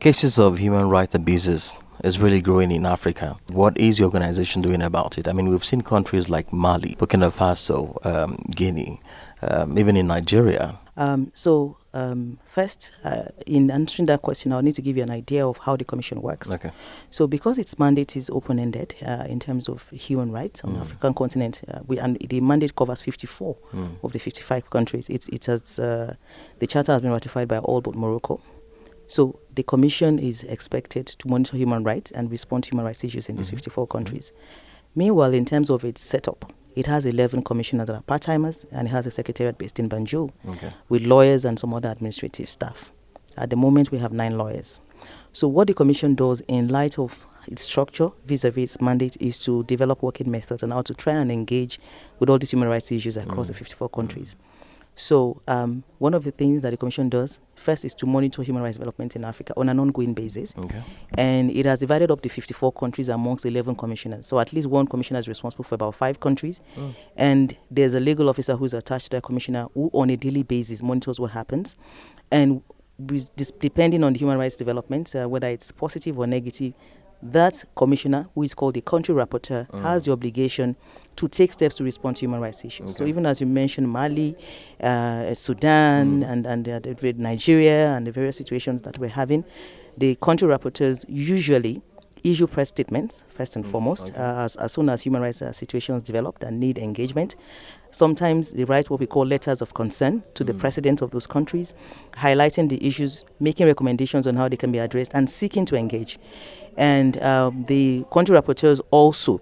Cases of human rights abuses is really growing in Africa. What is your organization doing about it? I mean, we've seen countries like Mali, Burkina Faso, Guinea, even in Nigeria. First, in answering that question, I'll need to give you an idea of how the Commission works. Okay. So because its mandate is open-ended in terms of human rights on the African continent, and the mandate covers 54 of the 55 countries. The Charter has been ratified by all but Morocco. So the Commission is expected to monitor human rights and respond to human rights issues in these 54 countries. Meanwhile, in terms of its setup, it has 11 commissioners that are part-timers, and it has a secretariat based in Banjul with lawyers and some other administrative staff. At the moment, we have 9 lawyers. So what the Commission does in light of its structure vis-a-vis its mandate is to develop working methods on how to try and engage with all these human rights issues across the 54 countries. So one of the things that the Commission does first is to monitor human rights development in Africa on an ongoing basis. And it has divided up the 54 countries amongst 11 commissioners. So at least one commissioner is responsible for about 5 countries. And there's a legal officer who's attached to that commissioner who on a daily basis monitors what happens. And depending on the human rights development, whether it's positive or negative, that commissioner, who is called the country rapporteur, has the obligation to take steps to respond to human rights issues. So even as you mentioned, Mali, Sudan, and Nigeria, and the various situations that we're having, the country rapporteurs usually issue press statements, first and foremost, as soon as human rights situations develop and need engagement. Sometimes they write what we call letters of concern to the president of those countries, highlighting the issues, making recommendations on how they can be addressed, and seeking to engage. And the country rapporteurs also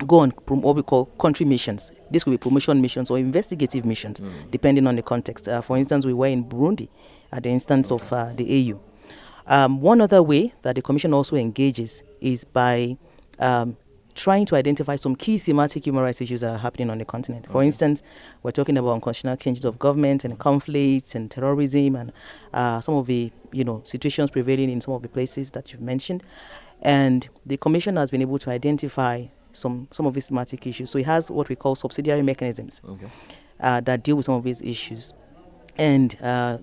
go on what we call country missions. This could be promotion missions or investigative missions, depending on the context. For instance, we were in Burundi at the instance of the AU. One other way that the Commission also engages is by trying to identify some key thematic human rights issues that are happening on the continent. For instance, we're talking about unconstitutional changes of government and conflicts and terrorism and some of the situations prevailing in some of the places that you've mentioned. And the Commission has been able to identify some of these thematic issues. So it has what we call subsidiary mechanisms that deal with some of these issues. And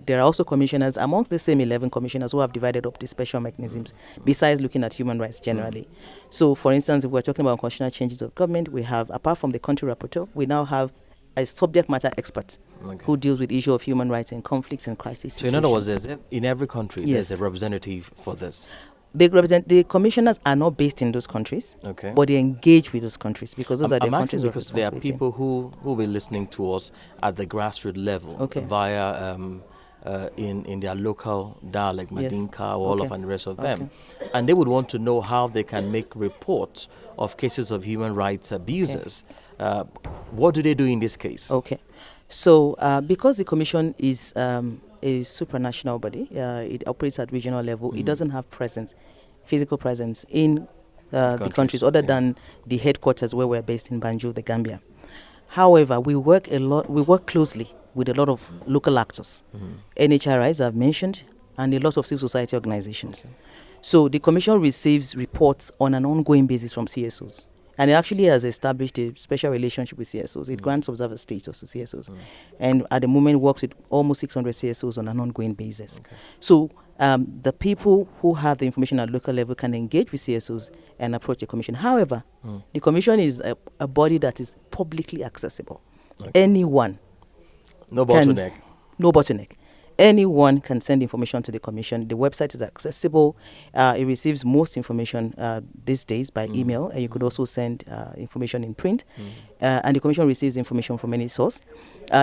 there are also commissioners amongst the same 11 commissioners who have divided up the special mechanisms besides looking at human rights generally. So, for instance, if we're talking about constitutional changes of government, we have, apart from the country rapporteur, we now have a subject matter expert who deals with the issue of human rights and conflicts and crisis situations. So in other words, in every country, there's a representative for this. The commissioners are not based in those countries, but they engage with those countries because those are the countries because there are people who will be listening to us at the grassroots level via in their local dialect, Madinka, Wolof, and the rest of them, and they would want to know how they can make reports of cases of human rights abuses. What do they do in this case? So because the Commission is a supranational body, it operates at regional level. It doesn't have physical presence in the countries other than the headquarters where we're based in Banjul, the Gambia. However, we work closely with a lot of local actors, NHRIs I've mentioned, and a lot of civil society organizations. So the Commission receives reports on an ongoing basis from CSOs. And it actually has established a special relationship with CSOs. It grants observer status to CSOs. And at the moment works with almost 600 CSOs on an ongoing basis. So the people who have the information at local level can engage with CSOs and approach the Commission. However, the Commission is a body that is publicly accessible. Anyone. No bottleneck. No bottleneck. Anyone can send information to the Commission. The website is accessible. It receives most information these days by email. And you could also send information in print. And the Commission receives information from any source,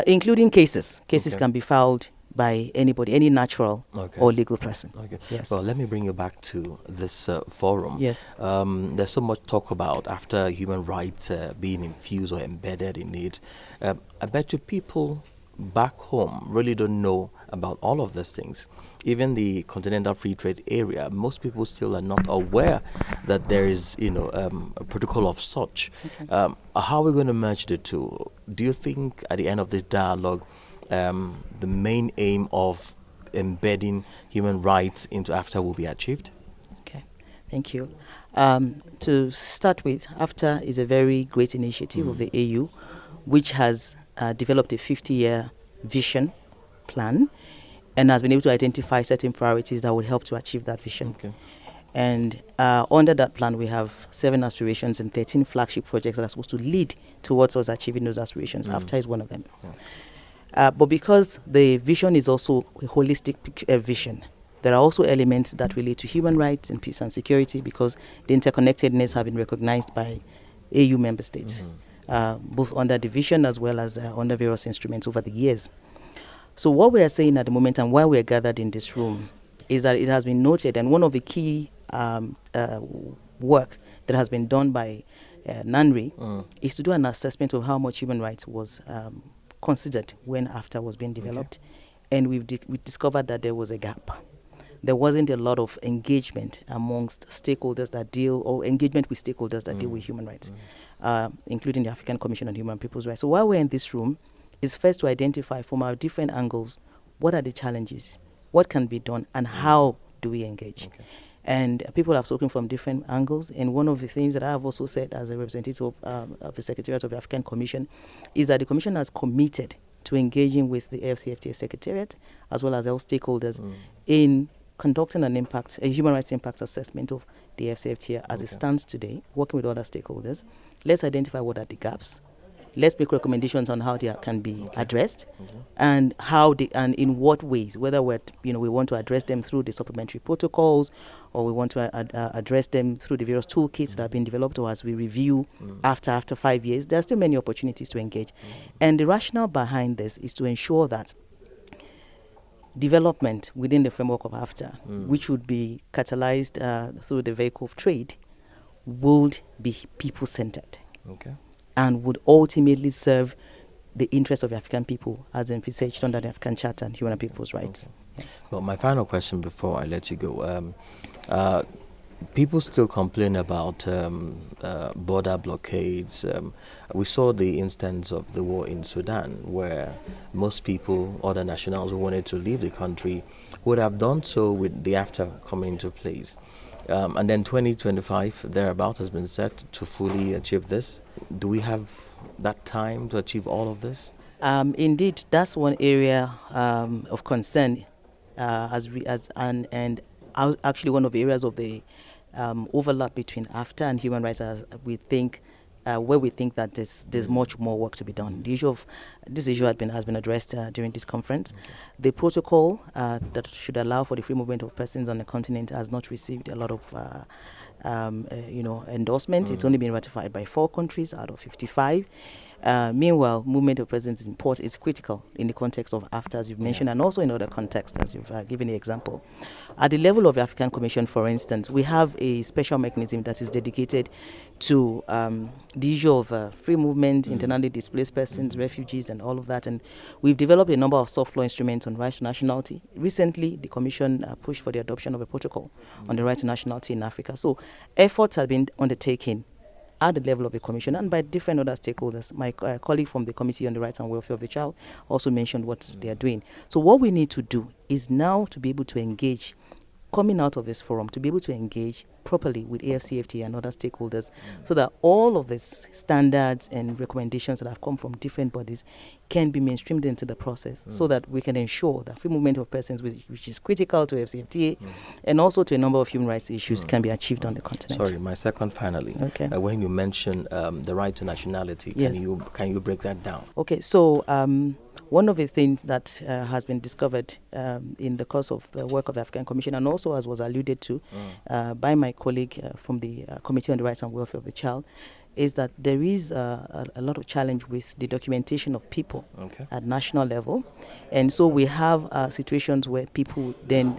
including cases. Cases can be filed by anybody, any natural or legal person. Yes. Well, let me bring you back to this forum. Yes. There's so much talk about after human rights being infused or embedded in it. I bet you people back home really don't know about all of these things. Even the Continental Free Trade Area, most people still are not aware that there is, a protocol of such. How are we going to merge the two? Do you think at the end of this dialogue, the main aim of embedding human rights into AfCFTA will be achieved? Okay, thank you. To start with, AfCFTA is a very great initiative of the AU, which has developed a 50-year vision plan. and has been able to identify certain priorities that would help to achieve that vision. Okay. And under that plan, we have 7 aspirations and 13 flagship projects that are supposed to lead towards us achieving those aspirations. AfCFTA is one of them. Yeah. But because the vision is also a holistic vision, there are also elements that relate to human rights and peace and security, because the interconnectedness have been recognized by AU member states, both under the vision as well as under various instruments over the years. So what we are saying at the moment, and why we are gathered in this room, is that it has been noted, and one of the key work that has been done by NANRI is to do an assessment of how much human rights was considered when AfCFTA was being developed. Okay. And we discovered that there was a gap. There wasn't a lot of engagement amongst stakeholders that deal, or engagement with stakeholders that deal with human rights, including the African Commission on Human and People's Rights. So while we're in this room, is first to identify from our different angles, what are the challenges, what can be done, and how do we engage? Okay. And people have spoken from different angles. And one of the things that I have also said as a representative of the Secretariat of the African Commission is that the Commission has committed to engaging with the AfCFTA Secretariat as well as our stakeholders in conducting a human rights impact assessment of the AfCFTA as it stands today, working with other stakeholders. Let's identify what are the gaps. Let's make recommendations on how they can be addressed, and how they, and in what ways. Whether we want to address them through the supplementary protocols, or we want to address them through the various toolkits that have been developed, or as we review after 5 years. There are still many opportunities to engage, and the rationale behind this is to ensure that development within the framework of AfCFTA, which would be catalyzed through the vehicle of trade, would be people-centered. Okay. And would ultimately serve the interests of the African people as envisaged under the African Charter and Human and People's Rights. Okay. Yes. Well, my final question before I let you go. People still complain about border blockades. We saw the instance of the war in Sudan, where most people, other nationals who wanted to leave the country, would have done so with the AfCFTA coming into place. And then 2025, thereabout, has been set to fully achieve this. Do we have that time to achieve all of this? Indeed, that's one area of concern, and actually one of the areas of the overlap between AfCFTA and human rights, where we think that there's much more work to be done. This issue has been addressed during this conference. Okay. The protocol that should allow for the free movement of persons on the continent has not received a lot of endorsement. It's only been ratified by 4 countries out of 55. Meanwhile, movement of persons is critical in the context of AfCFTA, as you've mentioned, and also in other contexts, as you've given the example. At the level of the African Commission, for instance, we have a special mechanism that is dedicated to the issue of free movement, internally displaced persons, refugees, and all of that. And we've developed a number of soft law instruments on rights to nationality. Recently, the Commission pushed for the adoption of a protocol on the right to nationality in Africa. So efforts have been undertaken at the level of the Commission and by different other stakeholders. My colleague from the Committee on the Rights and Welfare of the Child also mentioned what they are doing. So what we need to do is now to be able to engage, coming out of this forum, to be able to engage properly with AfCFTA and other stakeholders, so that all of these standards and recommendations that have come from different bodies can be mainstreamed into the process, so that we can ensure that free movement of persons, which is critical to AfCFTA and also to a number of human rights issues, can be achieved on the continent. Sorry, my second finally. Okay. When you mention the right to nationality, can you break that down? Okay, so one of the things that has been discovered in the course of the work of the African Commission, and also as was alluded to by my colleague from the Committee on the Rights and Welfare of the Child, is that there is a lot of challenge with the documentation of people at national level. And so we have situations where people then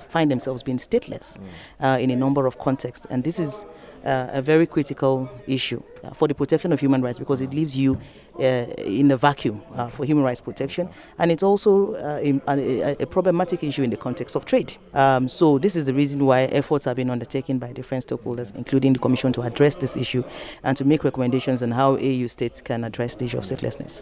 find themselves being stateless in a number of contexts. And this is a very critical issue for the protection of human rights, because it leaves you in a vacuum for human rights protection. And it's also a problematic issue in the context of trade. So this is the reason why efforts have been undertaken by different stakeholders, including the Commission, to address this issue and to make recommendations on how AU states can address the issue of statelessness.